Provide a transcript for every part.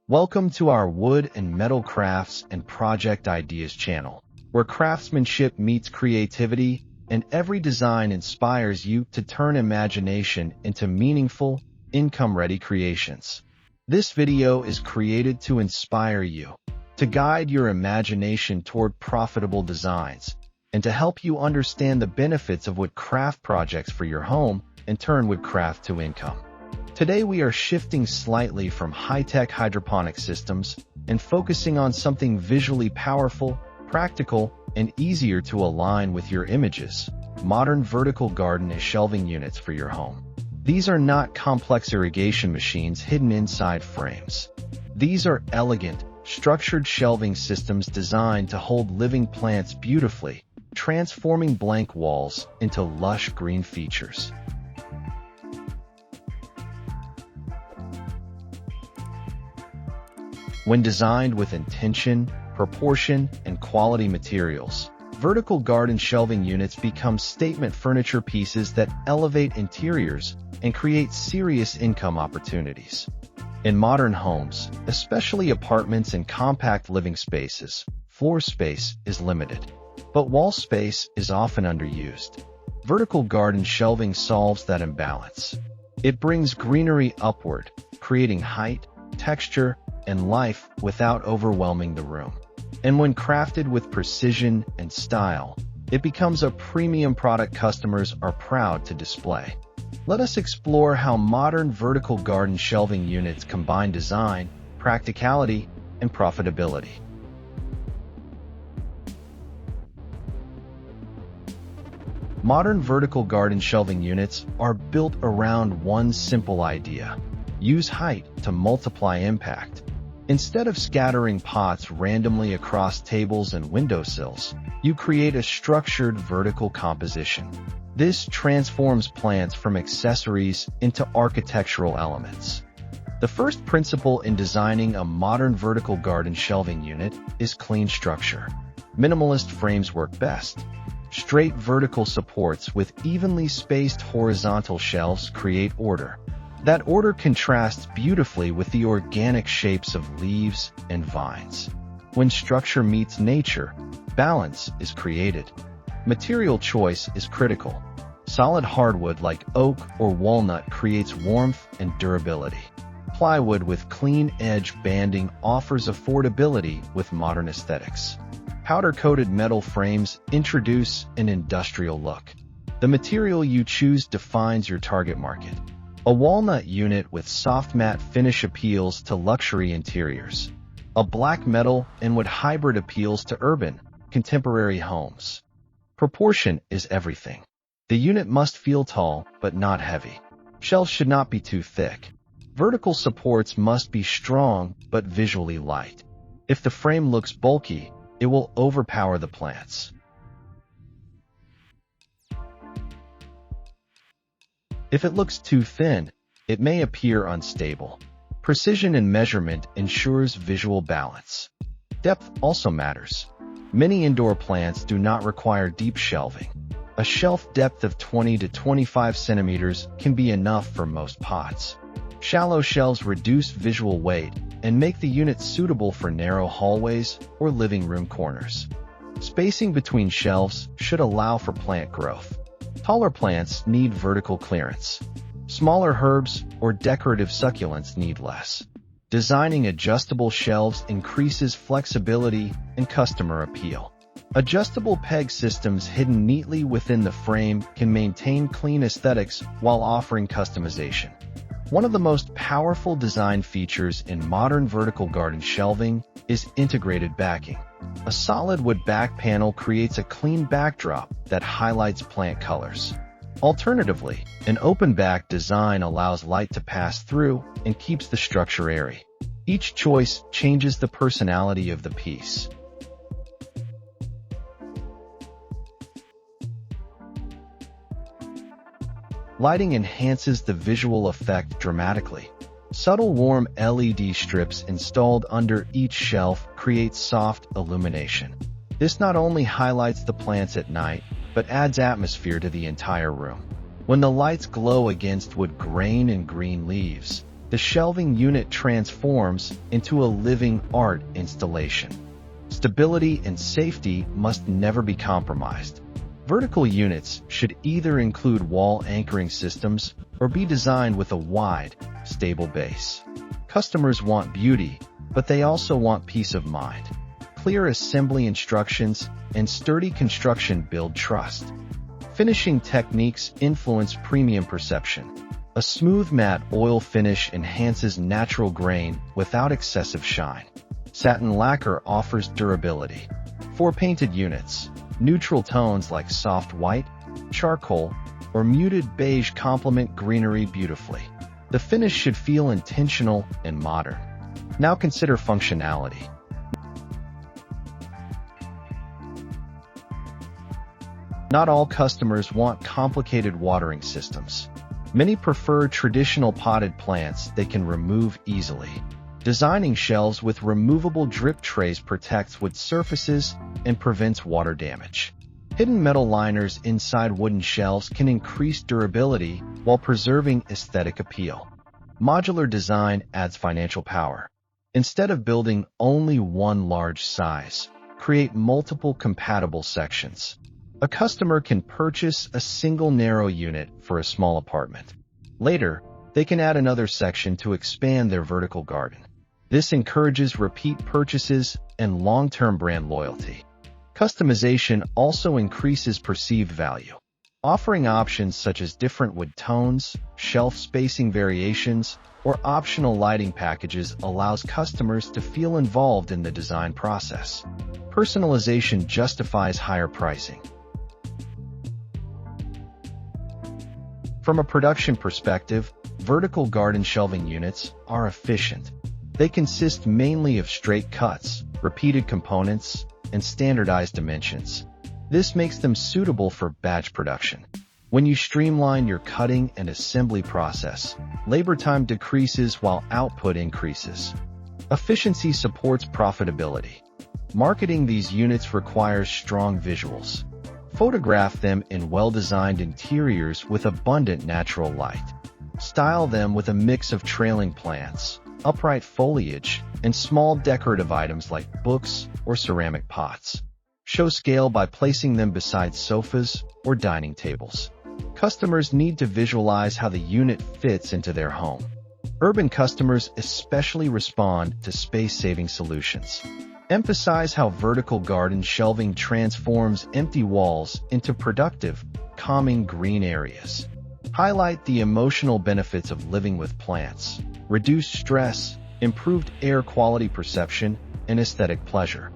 Welcome to our Wood and Metal Crafts and Project Ideas channel, where craftsmanship meets creativity and every design inspires you to turn imagination into meaningful, income-ready creations. This video is created to inspire you, to guide your imagination toward profitable designs, and to help you understand the benefits of wood craft projects for your home and turn woodcraft to income. Today we are shifting slightly from high-tech hydroponic systems and focusing on something visually powerful, practical, and easier to align with your images: modern vertical garden and shelving units for your home. These are not complex irrigation machines hidden inside frames. These are elegant, structured shelving systems designed to hold living plants beautifully, transforming blank walls into lush green features. When designed with intention, proportion, and quality materials, vertical garden shelving units become statement furniture pieces that elevate interiors and create serious income opportunities. In modern homes, especially apartments and compact living spaces, floor space is limited, but wall space is often underused. Vertical garden shelving solves that imbalance. It brings greenery upward, creating height, texture, and life without overwhelming the room. And when crafted with precision and style, it becomes a premium product customers are proud to display. Let us explore how modern vertical garden shelving units combine design, practicality, and profitability. Modern vertical garden shelving units are built around one simple idea: use height to multiply impact. Instead of scattering pots randomly across tables and windowsills, you create a structured vertical composition. This transforms plants from accessories into architectural elements. The first principle in designing a modern vertical garden shelving unit is clean structure. Minimalist frames work best. Straight vertical supports with evenly spaced horizontal shelves create order. That order contrasts beautifully with the organic shapes of leaves and vines. When structure meets nature, balance is created. Material choice is critical. Solid hardwood like oak or walnut creates warmth and durability. Plywood with clean edge banding offers affordability with modern aesthetics. Powder-coated metal frames introduce an industrial look. The material you choose defines your target market. A walnut unit with soft matte finish appeals to luxury interiors. A black metal and wood hybrid appeals to urban, contemporary homes. Proportion is everything. The unit must feel tall but not heavy. Shelves should not be too thick. Vertical supports must be strong but visually light. If the frame looks bulky, it will overpower the plants. If it looks too thin, it may appear unstable. Precision in measurement ensures visual balance. Depth also matters. Many indoor plants do not require deep shelving. A shelf depth of 20 to 25 centimeters can be enough for most pots. Shallow shelves reduce visual weight and make the unit suitable for narrow hallways or living room corners. Spacing between shelves should allow for plant growth. Taller plants need vertical clearance. Smaller herbs or decorative succulents need less. Designing adjustable shelves increases flexibility and customer appeal. Adjustable peg systems hidden neatly within the frame can maintain clean aesthetics while offering customization. One of the most powerful design features in modern vertical garden shelving is integrated backing. A solid wood back panel creates a clean backdrop that highlights plant colors. Alternatively, an open back design allows light to pass through and keeps the structure airy. Each choice changes the personality of the piece. Lighting enhances the visual effect dramatically. Subtle warm LED strips installed under each shelf create soft illumination. This not only highlights the plants at night, but adds atmosphere to the entire room. When the lights glow against wood grain and green leaves, the shelving unit transforms into a living art installation. Stability and safety must never be compromised. Vertical units should either include wall anchoring systems or be designed with a wide, stable base. Customers want beauty, but they also want peace of mind. Clear assembly instructions and sturdy construction build trust. Finishing techniques influence premium perception. A smooth matte oil finish enhances natural grain without excessive shine. Satin lacquer offers durability. For painted units, neutral tones like soft white, charcoal, or muted beige complement greenery beautifully. The finish should feel intentional and modern. Now consider functionality. Not all customers want complicated watering systems. Many prefer traditional potted plants they can remove easily. Designing shelves with removable drip trays protects wood surfaces and prevents water damage. Hidden metal liners inside wooden shelves can increase durability while preserving aesthetic appeal. Modular design adds financial power. Instead of building only one large size, create multiple compatible sections. A customer can purchase a single narrow unit for a small apartment. Later, they can add another section to expand their vertical garden. This encourages repeat purchases and long-term brand loyalty. Customization also increases perceived value. Offering options such as different wood tones, shelf spacing variations, or optional lighting packages allows customers to feel involved in the design process. Personalization justifies higher pricing. From a production perspective, vertical garden shelving units are efficient. They consist mainly of straight cuts, repeated components, and standardized dimensions. This makes them suitable for batch production. When you streamline your cutting and assembly process, labor time decreases while output increases. Efficiency supports profitability. Marketing these units requires strong visuals. Photograph them in well-designed interiors with abundant natural light. Style them with a mix of trailing plants, upright foliage, and small decorative items like books or ceramic pots. Show scale by placing them beside sofas or dining tables. Customers need to visualize how the unit fits into their home. Urban customers especially respond to space-saving solutions. Emphasize how vertical garden shelving transforms empty walls into productive, calming green areas. Highlight the emotional benefits of living with plants, reduced stress, improved air quality perception, and aesthetic pleasure.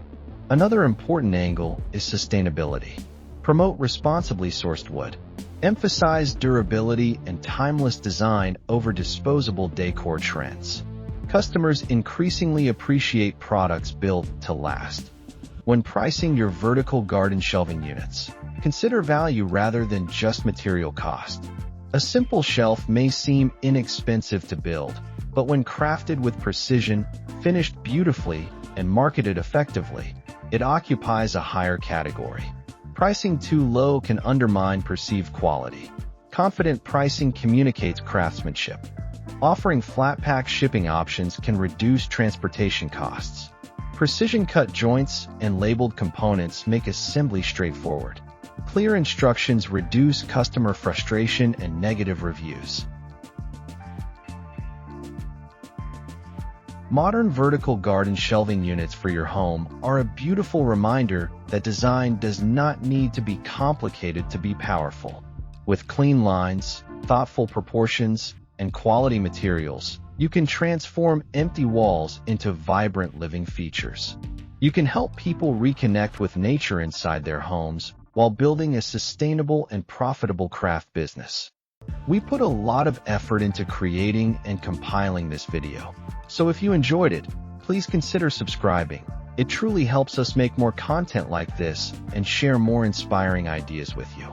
Another important angle is sustainability. Promote responsibly sourced wood. Emphasize durability and timeless design over disposable decor trends. Customers increasingly appreciate products built to last. When pricing your vertical garden shelving units, consider value rather than just material cost. A simple shelf may seem inexpensive to build, but when crafted with precision, finished beautifully, and marketed effectively, it occupies a higher category. Pricing too low can undermine perceived quality. Confident pricing communicates craftsmanship. Offering flat-pack shipping options can reduce transportation costs. Precision-cut joints and labeled components make assembly straightforward. Clear instructions reduce customer frustration and negative reviews. Modern vertical garden shelving units for your home are a beautiful reminder that design does not need to be complicated to be powerful. With clean lines, thoughtful proportions, and quality materials, you can transform empty walls into vibrant living features. You can help people reconnect with nature inside their homes while building a sustainable and profitable craft business. We put a lot of effort into creating and compiling this video, so if you enjoyed it, please consider subscribing. It truly helps us make more content like this and share more inspiring ideas with you.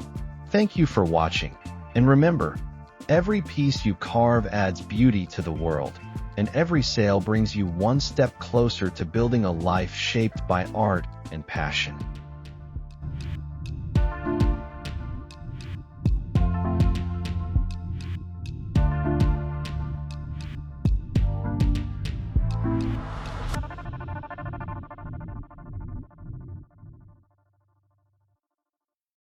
Thank you for watching, and remember, every piece you carve adds beauty to the world, and every sale brings you one step closer to building a life shaped by art and passion.